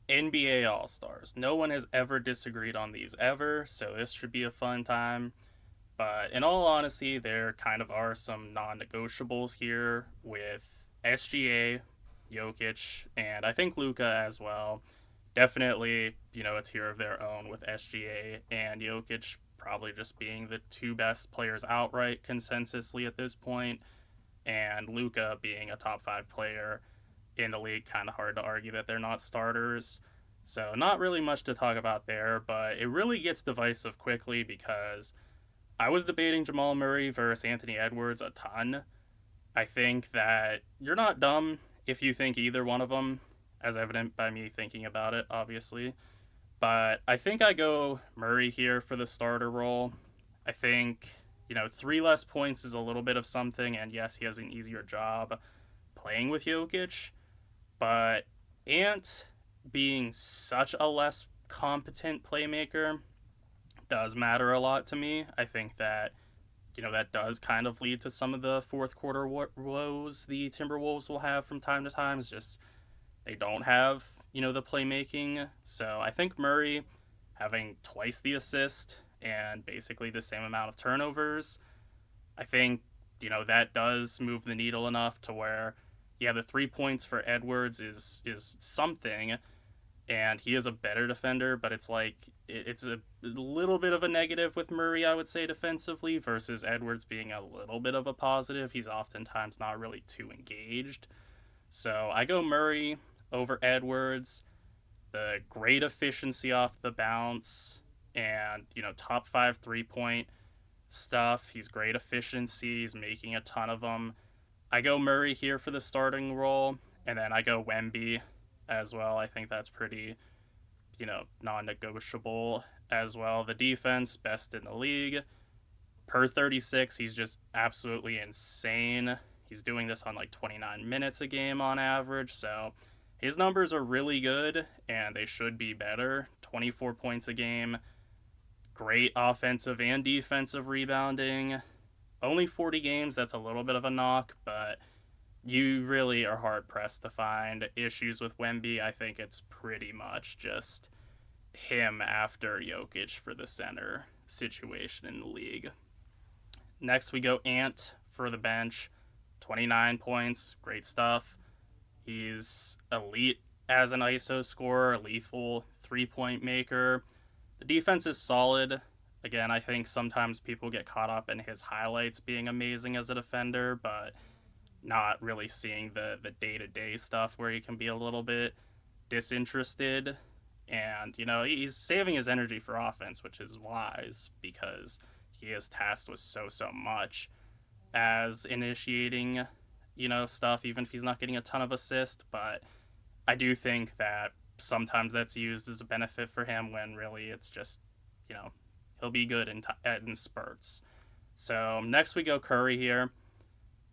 NBA All-Stars. No one has ever disagreed on these ever, so this should be a fun time. But in all honesty, there kind of are some non negotiables here with SGA, Jokic, and I think Luka as well. Definitely, a tier of their own with SGA and Jokic probably just being the two best players outright consensusly at this point, and Luka being a top five player in the league. Kind of hard to argue that they're not starters. So, not really much to talk about there, but it really gets divisive quickly because I was debating Jamal Murray versus Anthony Edwards a ton. I think that you're not dumb if you think either one of them, as evident by me thinking about it, obviously. But I think I go Murray here for the starter role. I think, three less points is a little bit of something, and yes, he has an easier job playing with Jokic, but Ant being such a less competent playmaker does matter a lot to me. I think that that does kind of lead to some of the fourth quarter woes the Timberwolves will have from time to time. It's just they don't have the playmaking. So I think Murray having twice the assist and basically the same amount of turnovers, I think that does move the needle enough to where yeah, the 3 points for Edwards is something, and he is a better defender, but it's like it's a little bit of a negative with Murray, I would say, defensively, versus Edwards being a little bit of a positive. He's oftentimes not really too engaged. So I go Murray over Edwards. The great efficiency off the bounce and, top five 3 point stuff. He's great efficiency. He's making a ton of them. I go Murray here for the starting role, and then I go Wemby as well. I think that's pretty, non negotiable as well. The defense, best in the league. Per 36, he's just absolutely insane. He's doing this on like 29 minutes a game on average, so his numbers are really good, and they should be better. 24 points a game, great offensive and defensive rebounding. Only 40 games, that's a little bit of a knock, but you really are hard pressed to find issues with Wemby. I think it's pretty much just him after Jokic for the center situation in the league. Next, we go Ant for the bench. 29 points, great stuff. He's elite as an ISO scorer, lethal 3 point maker. The defense is solid. Again, I think sometimes people get caught up in his highlights being amazing as a defender, but not really seeing the day to day stuff where he can be a little bit disinterested. And, he's saving his energy for offense, which is wise because he is tasked with so much as initiating, stuff, even if he's not getting a ton of assists. But I do think that sometimes that's used as a benefit for him when really it's just, he'll be good in spurts. So next we go Curry here.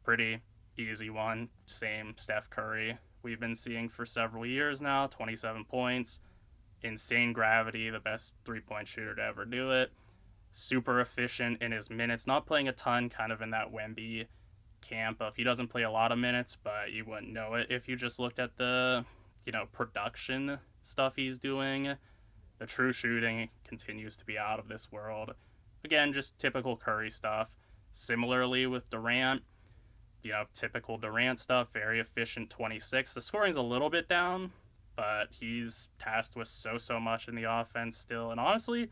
Pretty easy one. Same Steph Curry we've been seeing for several years now. 27 points. Insane gravity. The best 3 point shooter to ever do it. Super efficient in his minutes. Not playing a ton, kind of in that Wemby camp of he doesn't play a lot of minutes, but you wouldn't know it if you just looked at the, production stuff he's doing. The true shooting continues to be out of this world. Again, just typical Curry stuff. Similarly with Durant, typical Durant stuff, very efficient 26. The scoring's a little bit down, but he's tasked with so much in the offense still. And honestly,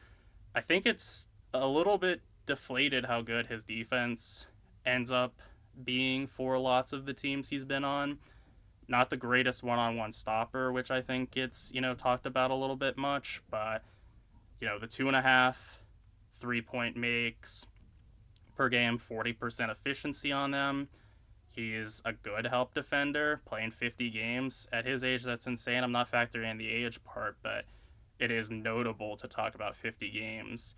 I think it's a little bit deflated how good his defense ends up being for lots of the teams he's been on. Not the greatest one-on-one stopper, which I think gets, talked about a little bit much, but, the 2.5 3 point makes per game, 40% efficiency on them. He's a good help defender, playing 50 games. At his age, that's insane. I'm not factoring in the age part, but it is notable to talk about 50 games,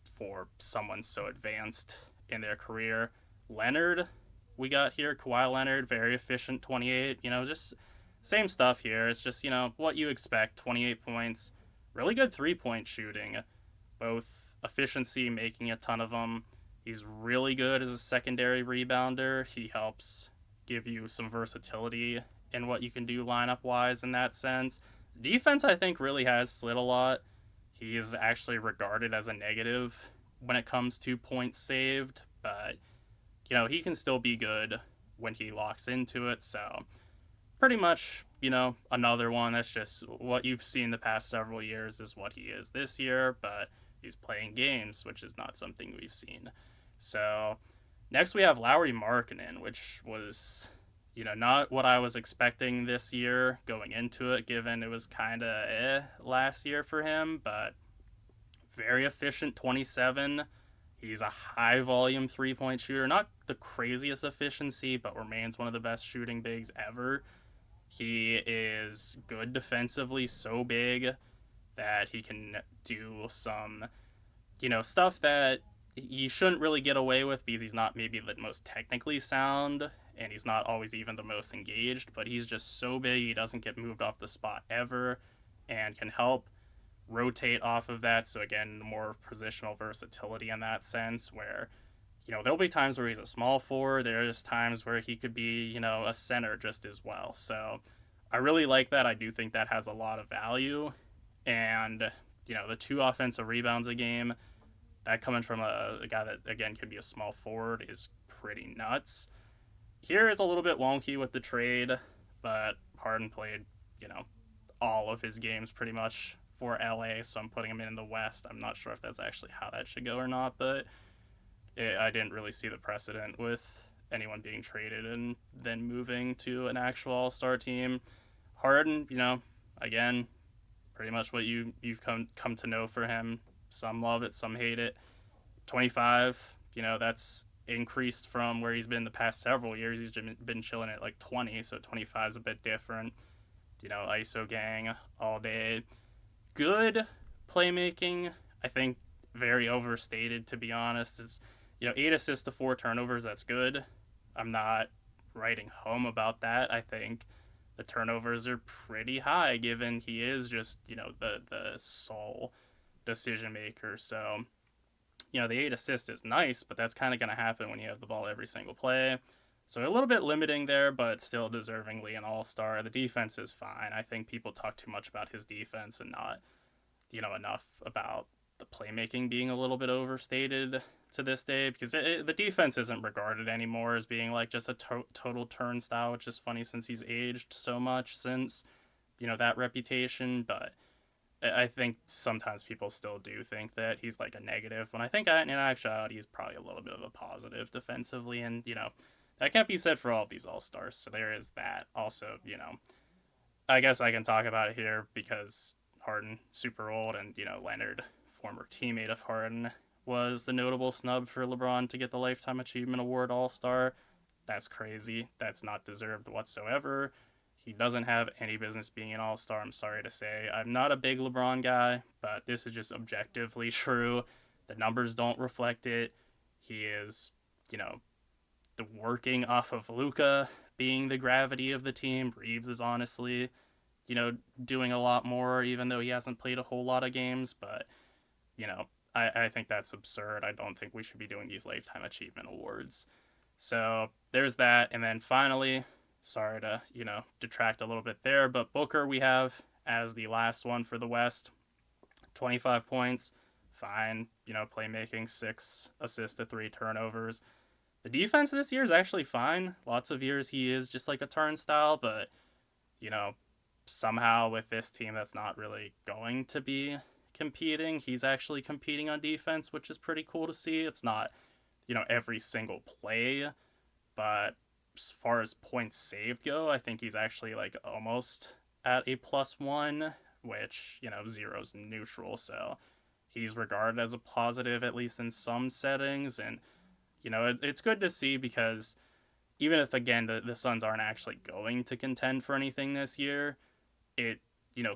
for someone so advanced in their career. Leonard, we got here, Kawhi Leonard, very efficient, 28. Just same stuff here. It's just, what you expect, 28 points. Really good 3 point shooting, both efficiency, making a ton of them. He's really good as a secondary rebounder. He helps give you some versatility in what you can do lineup wise in that sense. Defense, I think, really has slid a lot. He is actually regarded as a negative when it comes to points saved, but he can still be good when he locks into it. So pretty much, another one that's just what you've seen the past several years is what he is this year, but he's playing games, which is not something we've seen. So next we have Lauri Markkanen, which was, not what I was expecting this year going into it, given it was kind of last year for him, but very efficient 27. He's a high volume 3-point shooter, not the craziest efficiency, but remains one of the best shooting bigs ever. He is good defensively, so big that he can do some, stuff that you shouldn't really get away with because he's not maybe the most technically sound and he's not always even the most engaged, but he's just so big he doesn't get moved off the spot ever and can help rotate off of that. So again, more positional versatility in that sense where there'll be times where he's a small forward. There's times where he could be, a center just as well. So I really like that. I do think that has a lot of value. And, the 2 offensive rebounds a game, that coming from a guy that, again, could be a small forward is pretty nuts. Here is a little bit wonky with the trade, but Harden played, all of his games pretty much for LA, so I'm putting him in the West. I'm not sure if that's actually how that should go or not, but I didn't really see the precedent with anyone being traded and then moving to an actual all-star team. Harden, again, pretty much what you've come to know for him. Some love it, some hate it. 25, that's increased from where he's been the past several years. He's been chilling at like 20, so 25 is a bit different. ISO gang all day. Good playmaking, I think very overstated, to be honest. It's 8 assists to 4 turnovers, that's good. I'm not writing home about that. I think the turnovers are pretty high given he is just, the sole decision maker. So, the 8 assist is nice, but that's kind of going to happen when you have the ball every single play. So a little bit limiting there, but still deservingly an all-star. The defense is fine. I think people talk too much about his defense and not, enough about the playmaking being a little bit overstated to this day, because the defense isn't regarded anymore as being like just a total turnstile, which is funny since he's aged so much since, that reputation. But I think sometimes people still do think that he's like a negative, when I think in actuality he's probably a little bit of a positive defensively, and, that can't be said for all of these all-stars, so there is that. Also, I guess I can talk about it here because Harden, super old, and, Leonard, former teammate of Harden, was the notable snub for LeBron to get the Lifetime Achievement Award All-Star. That's crazy. That's not deserved whatsoever. He doesn't have any business being an all-star, I'm sorry to say. I'm not a big LeBron guy, but this is just objectively true. The numbers don't reflect it. He is, the working off of Luka being the gravity of the team. Reeves is honestly, doing a lot more, even though he hasn't played a whole lot of games. But, I think that's absurd. I don't think we should be doing these Lifetime Achievement Awards. So there's that. And then finally, sorry to, detract a little bit there, but Booker we have as the last one for the West. 25 points, fine. Playmaking, 6 assists to 3 turnovers. The defense this year is actually fine. Lots of years he is just like a turnstile, but, somehow with this team that's not really going to be competing, he's actually competing on defense, which is pretty cool to see. It's not, every single play, but as far as points saved go, I think he's actually like almost at a +1, which, 0's neutral, so he's regarded as a positive, at least in some settings. And it's good to see because even if, again, the Suns aren't actually going to contend for anything this year, it,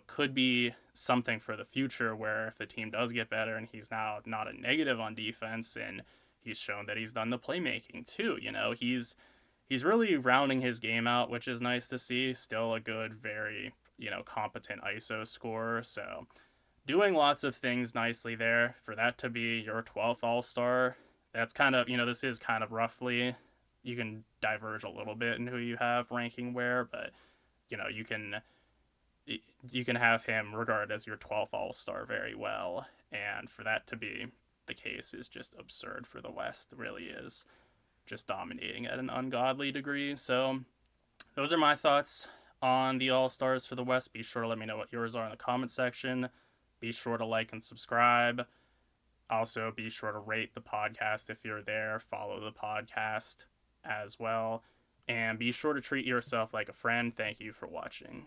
could be something for the future where if the team does get better and he's now not a negative on defense, and he's shown that he's done the playmaking too, he's really rounding his game out, which is nice to see. Still a good, very, competent ISO scorer. So doing lots of things nicely there. For that to be your 12th All-Star, that's kind of, this is kind of roughly, you can diverge a little bit in who you have ranking where, but you can have him regarded as your 12th All-Star very well, and for that to be the case is just absurd for the West. It really is just dominating at an ungodly degree. So those are my thoughts on the All Stars for the West. Be sure to let me know what yours are in the comment section. Be sure to like and subscribe. Also, be sure to rate the podcast if you're there. Follow the podcast as well. And be sure to treat yourself like a friend. Thank you for watching.